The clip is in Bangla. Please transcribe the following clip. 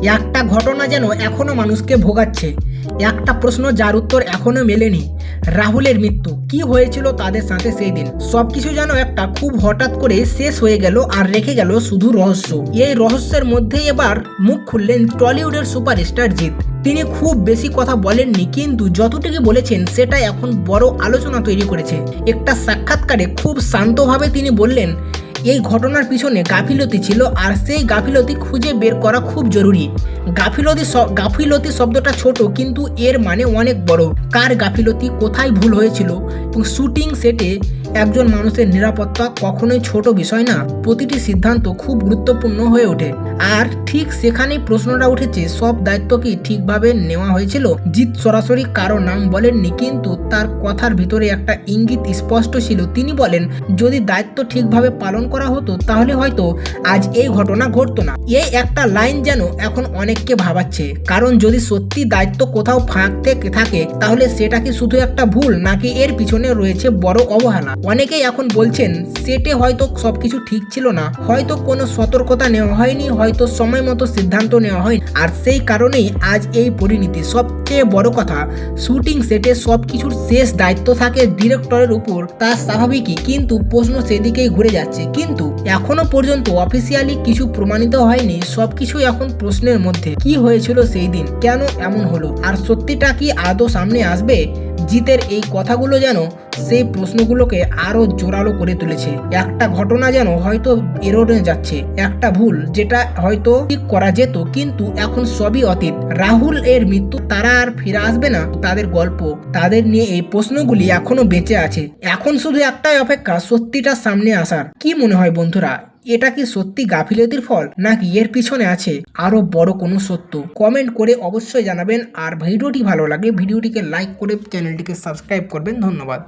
একটা ঘটনা যেন এখনো মানুষকে ভোগাচ্ছে, একটা প্রশ্ন যার উত্তর এখনো মেলেনি। রাহুলের মৃত্যু, কি হয়েছিল তাদের সাথে সেই দিন? সবকিছু যেন একটা খুব হঠাৎ করে শেষ হয়ে গেল আর রেখে গেল শুধু রহস্য। এই রহস্যের মধ্যেই এবার মুখ খুললেন টলিউডের সুপারস্টার জিৎ। তিনি খুব বেশি কথা বলেননি, কিন্তু যতটুকু বলেছেন সেটা এখন বড় আলোচনা তৈরি করেছে। একটা সাক্ষাৎকারে খুব শান্তভাবে তিনি বললেন, এই ঘটনার পিছনে গাফিলতি ছিল আর সেই গাফিলতি খুঁজে বের করা খুব জরুরি। গাফিলতি শব্দটা ছোট, কিন্তু এর মানে অনেক বড়। কার গাফিলতি, কোথায় ভুল হয়েছিল? এবং শুটিং সেটে একজন মানুষের নিরাপত্তা কখনোই ছোট বিষয় না। প্রতিটি সিদ্ধান্ত খুব গুরুত্বপূর্ণ হয়ে ওঠে। আর ঠিক সেখানেই প্রশ্নটা উঠেছে, সব দায়িত্ব কি ঠিকভাবে নেওয়া হয়েছিল? জিৎ সরাসরি কারো নাম বলেননি, কিন্তু তার কথার ভিতরে একটা ইঙ্গিত স্পষ্ট ছিল। তিনি বলেন, যদি দায়িত্ব ঠিকভাবে পালন করা হতো তাহলে হয়তো আজ এই ঘটনা ঘটতো না। এই একটা লাইন যেন এখন অনেককে ভাবাচ্ছে, কারণ যদি সত্যি দায়িত্ব কোথাও ফাঁক থেকে থাকে তাহলে সেটা কি শুধু একটা ভুল, নাকি এর পিছনে রয়েছে বড় অবহেলা? অনেকেই এখন বলছেন সেটে হয়তো সবকিছু ঠিক ছিল না, হয়তো কোনো সতর্কতা নেওয়া হয়নি, হয়তো সময় মতো সিদ্ধান্ত নেওয়া হয়নি, আর সেই কারণেই আজ এই পরিণতি। সবচেয়ে বড় কথা, শুটিং সেটে সবকিছুর শেষ দায়িত্ব থাকে ডিরেক্টরের উপর, তা স্বাভাবিকই, কিন্তু প্রশ্ন সেদিকেই ঘুরে যাচ্ছে। কিন্তু এখনো পর্যন্ত অফিসিয়ালি কিছু প্রমাণিত হয়নি। সবকিছু এখন প্রশ্নের মধ্যে। কি হয়েছিল সেই দিন, কেন এমন হলো, আর সত্যিটা কি আদৌ সামনে আসবে? জিতের এই কথাগুলো যেন সেই প্রশ্নগুলোকে আরো জোরালো করে তুলেছে। একটা ঘটনা যেন হয়তো এড়োনো যাচ্ছে, একটা ভুল যেটা হয়তো ঠিক করা যেত, কিন্তু এখন সবই অতীত। রাহুল এর মৃত্যু, তারা আর ফিরে আসবে না। তাদের গল্প, তাদের নিয়ে এই প্রশ্নগুলি এখনো বেঁচে আছে। এখন শুধু একটাই অপেক্ষা, সত্যিটা সামনে আসার। কি মনে হয় বন্ধুরা, এটা কি সত্যি গাফিলতির ফল, নাকি এর পিছনে আছে আরো বড় কোনো সত্য? কমেন্ট করে অবশ্যই জানাবেন। আর ভিডিওটি ভালো লাগে ভিডিওটিকে লাইক করে চ্যানেলটিকে সাবস্ক্রাইব করবেন। ধন্যবাদ।